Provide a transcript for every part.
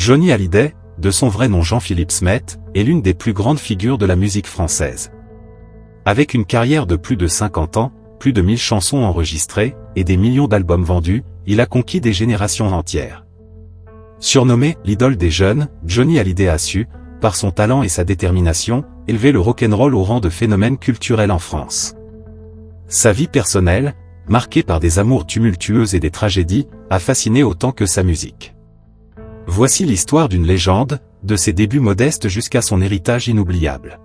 Johnny Hallyday, de son vrai nom Jean-Philippe Smet, est l'une des plus grandes figures de la musique française. Avec une carrière de plus de 50 ans, plus de 1000 chansons enregistrées, et des millions d'albums vendus, il a conquis des générations entières. Surnommé « l'idole des jeunes », Johnny Hallyday a su, par son talent et sa détermination, élever le rock'n'roll au rang de phénomène culturel en France. Sa vie personnelle, marquée par des amours tumultueuses et des tragédies, a fasciné autant que sa musique. Voici l'histoire d'une légende, de ses débuts modestes jusqu'à son héritage inoubliable.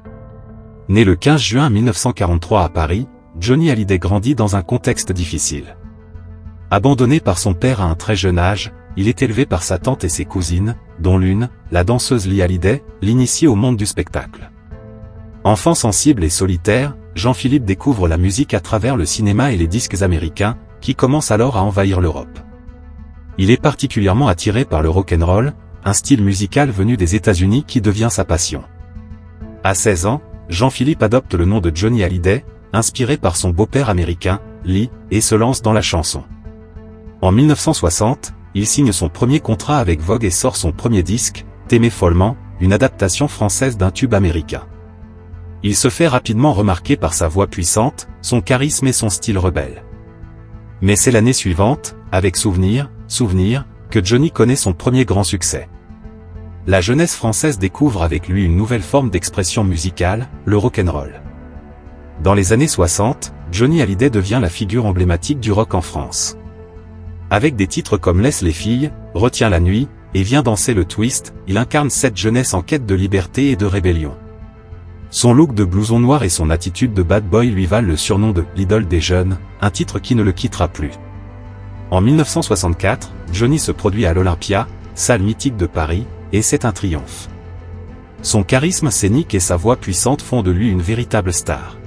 Né le 15 juin 1943 à Paris, Johnny Hallyday grandit dans un contexte difficile. Abandonné par son père à un très jeune âge, il est élevé par sa tante et ses cousines, dont l'une, la danseuse Lee Hallyday, l'initie au monde du spectacle. Enfant sensible et solitaire, Jean-Philippe découvre la musique à travers le cinéma et les disques américains, qui commencent alors à envahir l'Europe. Il est particulièrement attiré par le rock'n'roll, un style musical venu des États-Unis qui devient sa passion. À 16 ans, Jean-Philippe adopte le nom de Johnny Hallyday, inspiré par son beau-père américain, Lee, et se lance dans la chanson. En 1960, il signe son premier contrat avec Vogue et sort son premier disque, T'aimer follement, une adaptation française d'un tube américain. Il se fait rapidement remarquer par sa voix puissante, son charisme et son style rebelle. Mais c'est l'année suivante, avec Souvenir, que Johnny connaît son premier grand succès. La jeunesse française découvre avec lui une nouvelle forme d'expression musicale, le rock'n'roll. Dans les années 60, Johnny Hallyday devient la figure emblématique du rock en France. Avec des titres comme Laisse les filles, Retiens la nuit, et Viens danser le twist, il incarne cette jeunesse en quête de liberté et de rébellion. Son look de blouson noir et son attitude de bad boy lui valent le surnom de « l'idole des jeunes », un titre qui ne le quittera plus. En 1964, Johnny se produit à l'Olympia, salle mythique de Paris, et c'est un triomphe. Son charisme scénique et sa voix puissante font de lui une véritable star.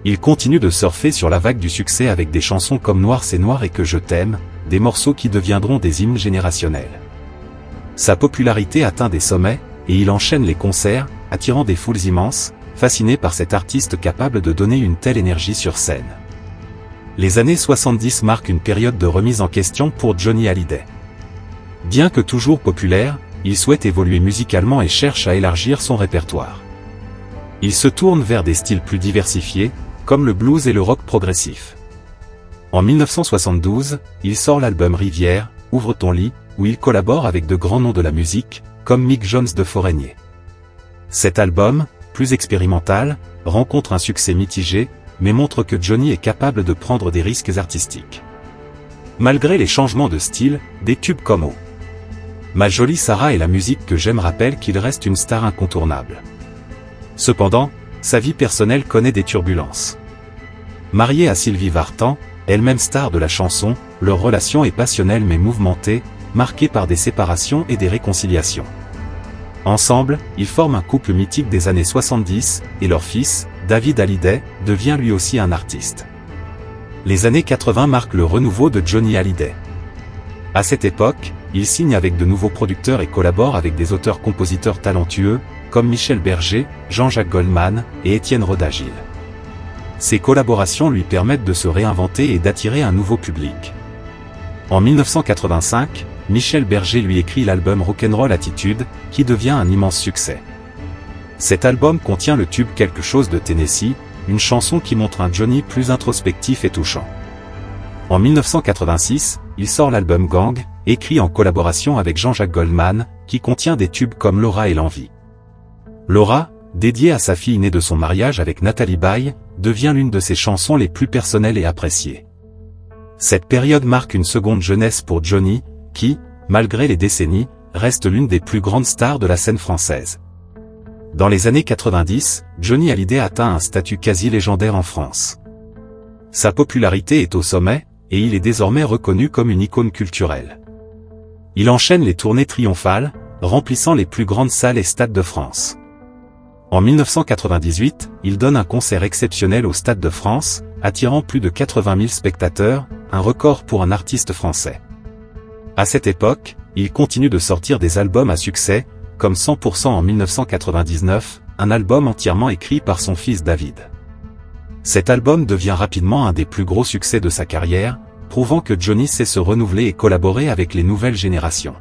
Il continue de surfer sur la vague du succès avec des chansons comme Noir c'est noir et Que je t'aime, des morceaux qui deviendront des hymnes générationnels. Sa popularité atteint des sommets, et il enchaîne les concerts, attirant des foules immenses, fasciné par cet artiste capable de donner une telle énergie sur scène. Les années 70 marquent une période de remise en question pour Johnny Hallyday. Bien que toujours populaire, il souhaite évoluer musicalement et cherche à élargir son répertoire. Il se tourne vers des styles plus diversifiés, comme le blues et le rock progressif. En 1972, il sort l'album Rivière, Ouvre ton lit, où il collabore avec de grands noms de la musique, comme Mick Jones de Foreigner. Cet album, plus expérimental, rencontre un succès mitigé, mais montre que Johnny est capable de prendre des risques artistiques. Malgré les changements de style, des tubes comme Oh Ma jolie Sarah et La musique que j'aime rappellent qu'il reste une star incontournable. Cependant, sa vie personnelle connaît des turbulences. Marié à Sylvie Vartan, elle-même star de la chanson, leur relation est passionnelle mais mouvementée, marquée par des séparations et des réconciliations. Ensemble, ils forment un couple mythique des années 70, et leur fils, David Hallyday, devient lui aussi un artiste. Les années 80 marquent le renouveau de Johnny Hallyday. À cette époque, il signe avec de nouveaux producteurs et collabore avec des auteurs-compositeurs talentueux, comme Michel Berger, Jean-Jacques Goldman et Étienne Roda-Gil. Ces collaborations lui permettent de se réinventer et d'attirer un nouveau public. En 1985, Michel Berger lui écrit l'album Rock'n'Roll Attitude, qui devient un immense succès. Cet album contient le tube Quelque chose de Tennessee, une chanson qui montre un Johnny plus introspectif et touchant. En 1986, il sort l'album Gang, écrit en collaboration avec Jean-Jacques Goldman, qui contient des tubes comme Laura et l'envie. Laura, dédiée à sa fille née de son mariage avec Nathalie Baye, devient l'une de ses chansons les plus personnelles et appréciées. Cette période marque une seconde jeunesse pour Johnny, qui, malgré les décennies, reste l'une des plus grandes stars de la scène française. Dans les années 90, Johnny Hallyday atteint un statut quasi légendaire en France. Sa popularité est au sommet, et il est désormais reconnu comme une icône culturelle. Il enchaîne les tournées triomphales, remplissant les plus grandes salles et stades de France. En 1998, il donne un concert exceptionnel au Stade de France, attirant plus de 80 000 spectateurs, un record pour un artiste français. À cette époque, il continue de sortir des albums à succès, comme 100% en 1999, un album entièrement écrit par son fils David. Cet album devient rapidement un des plus gros succès de sa carrière, prouvant que Johnny sait se renouveler et collaborer avec les nouvelles générations.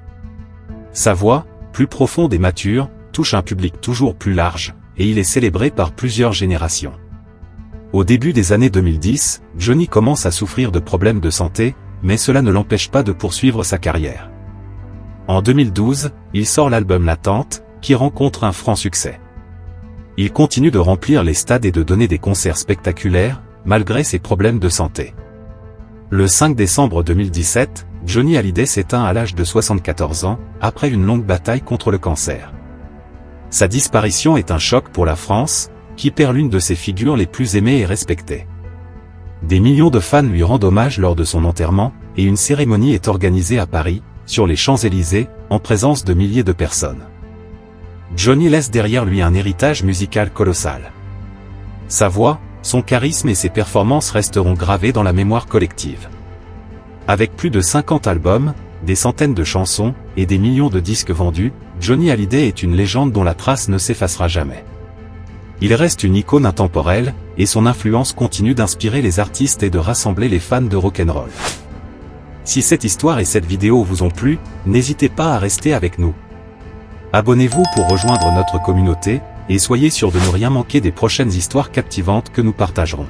Sa voix, plus profonde et mature, touche un public toujours plus large, et il est célébré par plusieurs générations. Au début des années 2010, Johnny commence à souffrir de problèmes de santé, mais cela ne l'empêche pas de poursuivre sa carrière. En 2012, il sort l'album L'attente, qui rencontre un franc succès. Il continue de remplir les stades et de donner des concerts spectaculaires, malgré ses problèmes de santé. Le 5 décembre 2017, Johnny Hallyday s'éteint à l'âge de 74 ans, après une longue bataille contre le cancer. Sa disparition est un choc pour la France, qui perd l'une de ses figures les plus aimées et respectées. Des millions de fans lui rendent hommage lors de son enterrement, et une cérémonie est organisée à Paris, sur les Champs-Élysées, en présence de milliers de personnes. Johnny laisse derrière lui un héritage musical colossal. Sa voix, son charisme et ses performances resteront gravés dans la mémoire collective. Avec plus de 50 albums, des centaines de chansons, et des millions de disques vendus, Johnny Hallyday est une légende dont la trace ne s'effacera jamais. Il reste une icône intemporelle, et son influence continue d'inspirer les artistes et de rassembler les fans de rock'n'roll. Si cette histoire et cette vidéo vous ont plu, n'hésitez pas à rester avec nous. Abonnez-vous pour rejoindre notre communauté, et soyez sûr de ne rien manquer des prochaines histoires captivantes que nous partagerons.